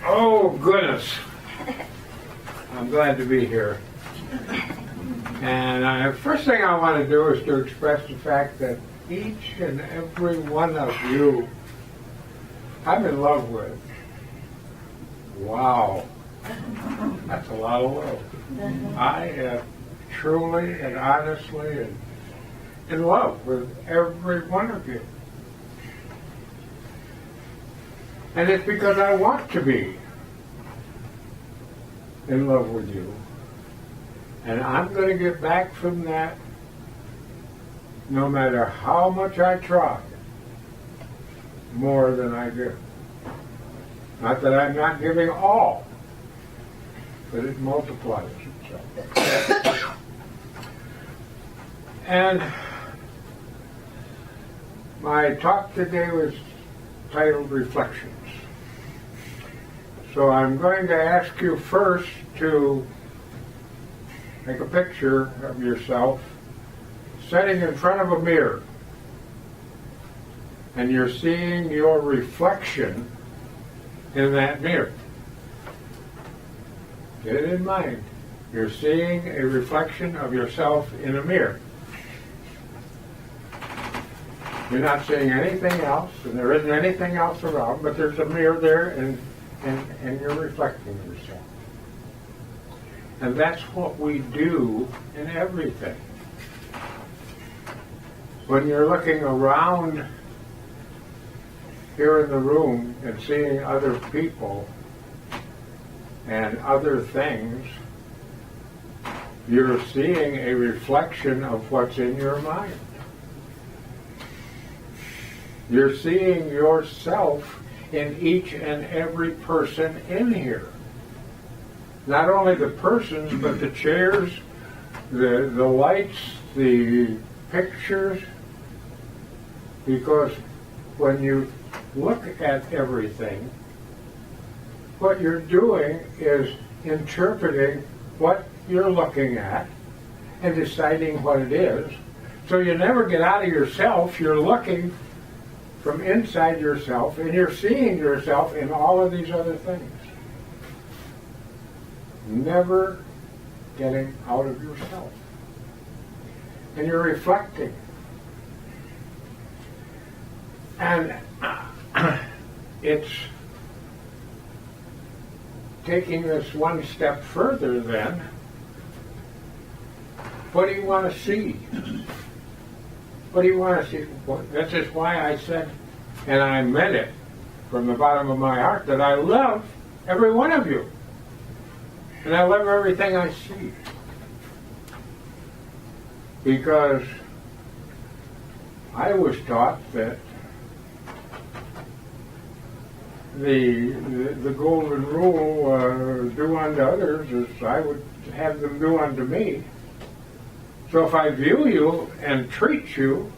Oh, goodness. I'm glad to be here. And first thing I want to do is to express the fact that each and every one of you I'm in love with. Wow. That's a lot of love. I am truly and honestly in love with every one of you. And it's because I want to be in love with you. And I'm going to get back from that no matter how much I try, more than I give. Not that I'm not giving all, but it multiplies itself. And my talk today was titled Reflections. So I'm going to ask you first to make a picture of yourself sitting in front of a mirror, and you're seeing your reflection in that mirror. Get it in mind. You're seeing a reflection of yourself in a mirror. You're not seeing anything else, and there isn't anything else around, but there's a mirror there, and you're reflecting yourself. And that's what we do in everything. When you're looking around here in the room and seeing other people and other things, you're seeing a reflection of what's in your mind. You're seeing yourself in each and every person in here. Not only the persons, but the chairs, the lights, the pictures. Because when you look at everything, what you're doing is interpreting what you're looking at and deciding what it is. So you never get out of yourself. You're looking from inside yourself, and you're seeing yourself in all of these other things. Never getting out of yourself. And you're reflecting. And it's taking this one step further then. What do you want to see? What do you want to see? That's just why I said, and I meant it from the bottom of my heart, that I love every one of you. And I love everything I see. Because I was taught that the golden rule, do unto others as I would have them do unto me. So if I view you and treat you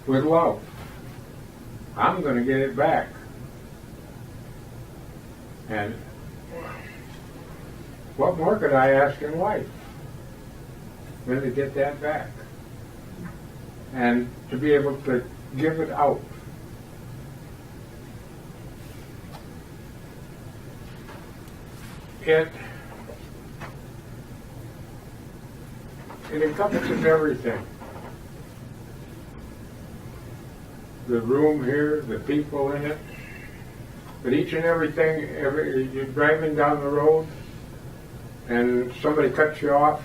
with love, I'm going to get it back. And what more could I ask in life than to get that back? And to be able to give it out. It encompasses everything. The room here, the people in it, but each and everything, you're driving down the road and somebody cuts you off,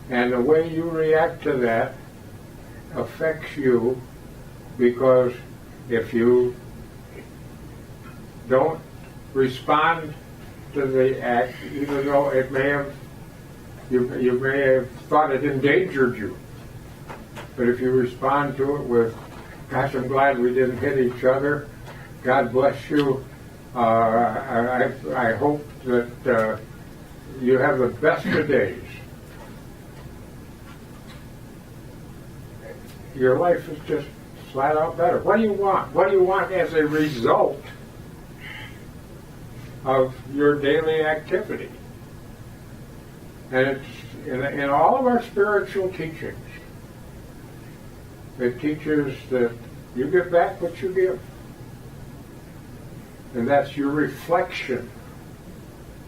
and the way you react to that affects you, because if you don't respond to the act, even though it may have, you may have thought it endangered you, but if you respond to it with, gosh, I'm glad we didn't hit each other, God bless you, I hope that you have the best of days. Your life is just flat out better. What do you want? What do you want as a result of your daily activity? And it's in all of our spiritual teachings, It teaches that you get back what you give. And that's your reflection.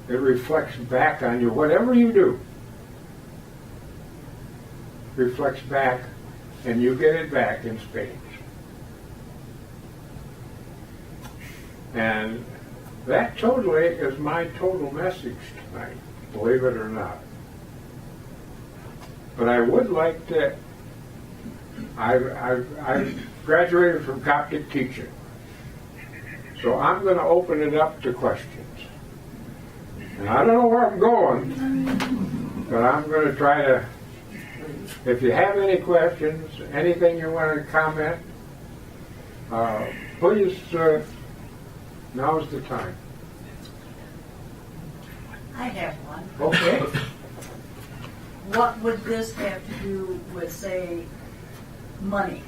It reflects back on you. Whatever you do reflects back, and you get it back in spades. And that totally is my total message tonight, believe it or not. But I would like to, I graduated from Coptic teaching, so I'm going to open it up to questions. And I don't know where I'm going, but I'm going to try to, if you have any questions, anything you want to comment, please, now's the time. I have one. Okay. What would this have to do with, say, money?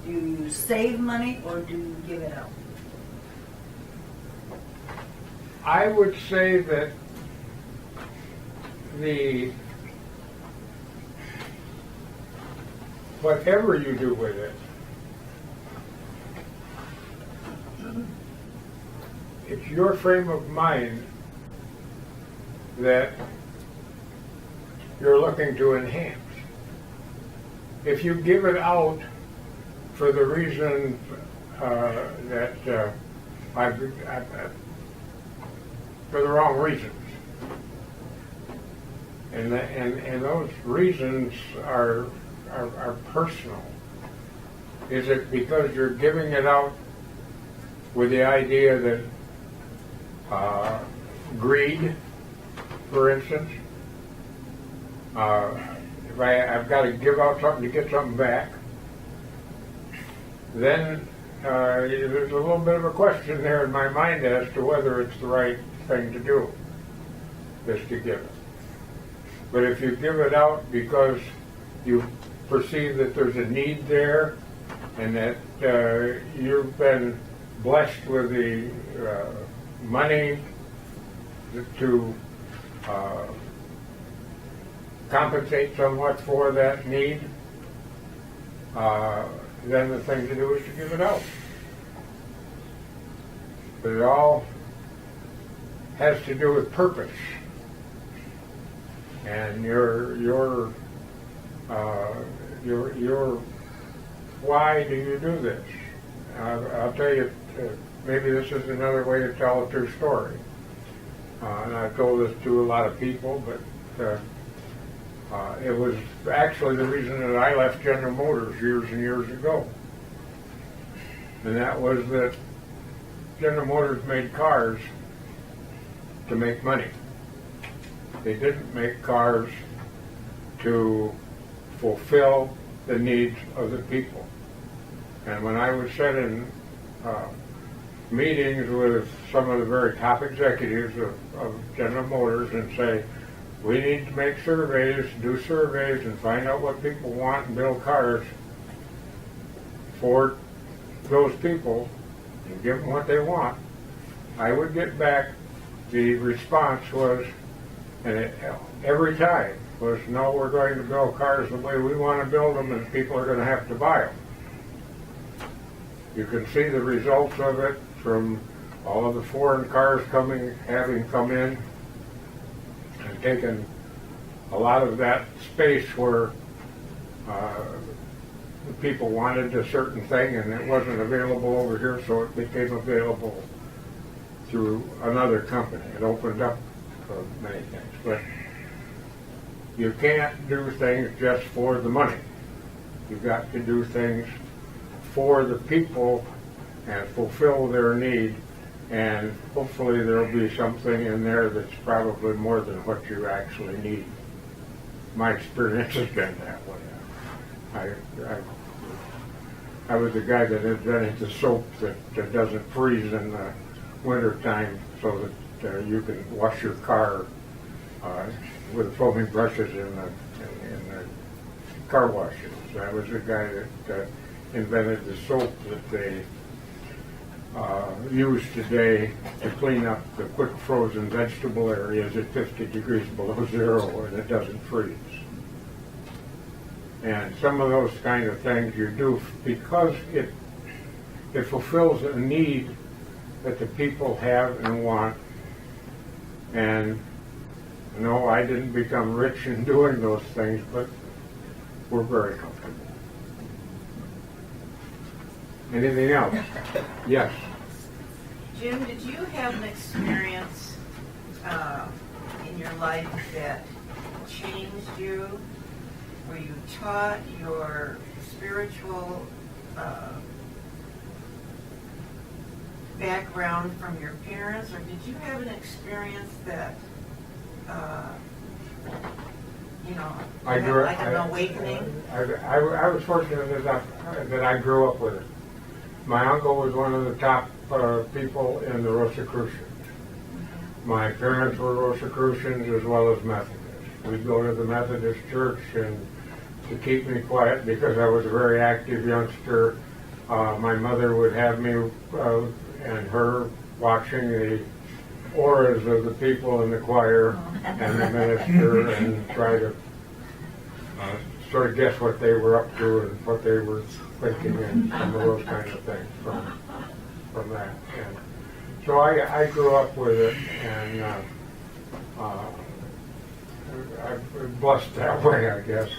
Do you save money or do you give it out? I would say that whatever you do with it, it's your frame of mind that you're looking to enhance. If you give it out for the reason for the wrong reasons, and those reasons are personal. Is it because you're giving it out with the idea that greed, for instance? If I've got to give out something to get something back, then there's a little bit of a question there in my mind as to whether it's the right thing to do, is to give it. But if you give it out because you perceive that there's a need there, and that you've been blessed with the money to compensate somewhat for that need, then the thing to do is to give it out. But it all has to do with purpose, and your why do you do this? I'll tell you, maybe this is another way to tell a true story. And I've told this to a lot of people, but it was actually the reason that I left General Motors years and years ago. And that was that General Motors made cars to make money. They didn't make cars to fulfill the needs of the people. And when I would sit in meetings with some of the very top executives of General Motors and say, we need to make surveys, do surveys, and find out what people want and build cars for those people and give them what they want, I would get back, the response was, and every time, was, no, we're going to build cars the way we want to build them, and people are going to have to buy them. You can see the results of it from all of the foreign cars having come in and taken a lot of that space where the people wanted a certain thing and it wasn't available over here, so it became available through another company. It opened up many things. But you can't do things just for the money. You've got to do things for the people and fulfill their need, and hopefully there'll be something in there that's probably more than what you actually need. My experience has been that way. I was the guy that invented the soap that doesn't freeze in the winter time, so that you can wash your car with foaming brushes in the car washes. I was the guy that invented the soap that they use today to clean up the quick frozen vegetable areas at 50 degrees below zero, and it doesn't freeze. And some of those kind of things you do because it fulfills a need that the people have and want. And no, I didn't become rich in doing those things, but we're very comfortable. Anything else? Yes. Jim, did you have an experience in your life that changed you, where you taught your spiritual background from your parents, or did you have an experience that, like an awakening? I was fortunate that I grew up with it. My uncle was one of the top people in the Rosicrucians. My parents were Rosicrucians as well as Methodists. We'd go to the Methodist church, and to keep me quiet because I was a very active youngster, my mother would have me and her watching the auras of the people in the choir and the minister and try to sort of guess what they were up to and what they were thinking and some of those kinds of things from that. And so I grew up with it, and I'm blessed that way, I guess.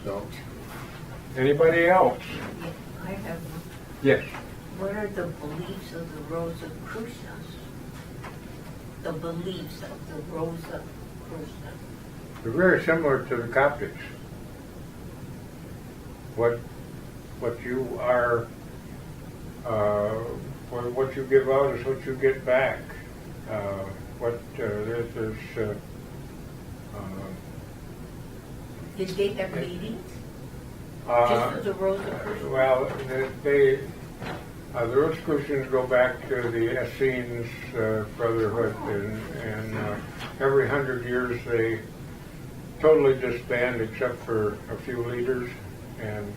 So, anybody else? I have one. Yes. What are the beliefs of the Rosicrucians? The beliefs of the Rosicrucians. They're very similar to the Coptics. What you are, what you give out is what you get back. Did they have meetings? Just as the Rosicrucians? Well, the Rosicrucians go back to the Essenes Brotherhood, and every 100 years they totally disband except for a few leaders, and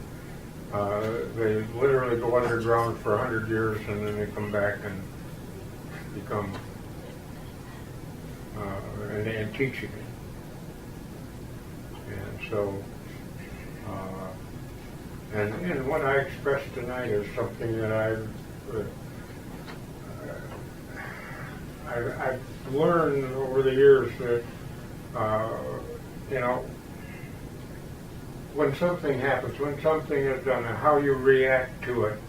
they literally go underground for 100 years, and then they come back and become and teaching it. And so, and what I expressed tonight is something that I've learned over the years that, when something happens, when something is done, and how you react to it,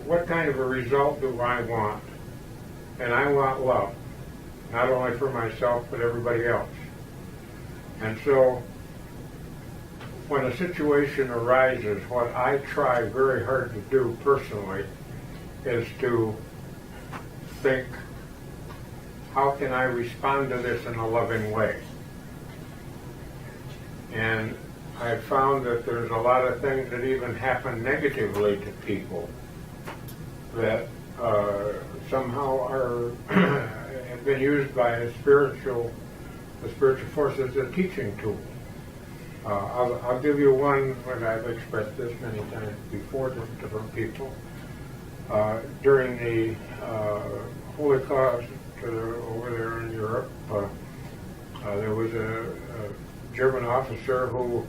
what kind of a result do I want? And I want love, not only for myself, but everybody else. And so, when a situation arises, what I try very hard to do personally is to think, how can I respond to this in a loving way? And I've found that there's a lot of things that even happen negatively to people that somehow have been used by the spiritual force as a teaching tool. I'll give you one, when I've expressed this many times before to different people. During the Holocaust over there in Europe, there was a German officer who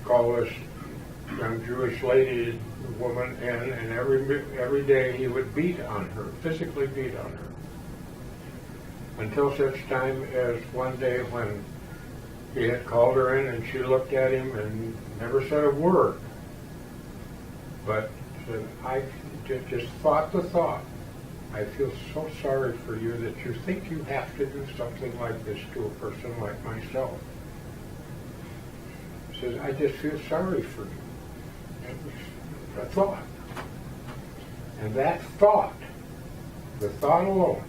called this young Jewish woman in, and every day he would beat on her, physically beat on her, until such time as one day when he had called her in and she looked at him and never said a word, but said, I just thought the thought, I feel so sorry for you that you think you have to do something like this to a person like myself. He says, I just feel sorry for you. It was a thought. And that thought, the thought alone,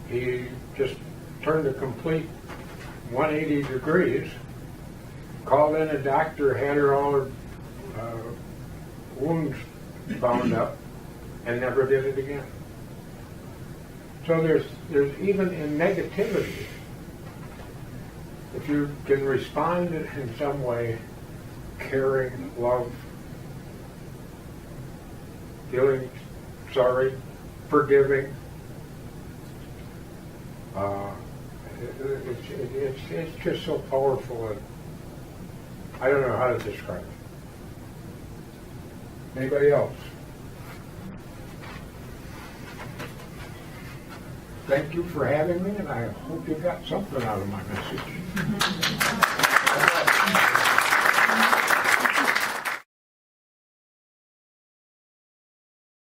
he just turned a complete 180 degrees, called in a doctor, had her all her wounds bound up, and never did it again. So there's even in negativity, if you can respond in some way, caring, love, feeling sorry, forgiving, It's just so powerful, and I don't know how to describe it. Anybody else? Thank you for having me, and I hope you got something out of my message.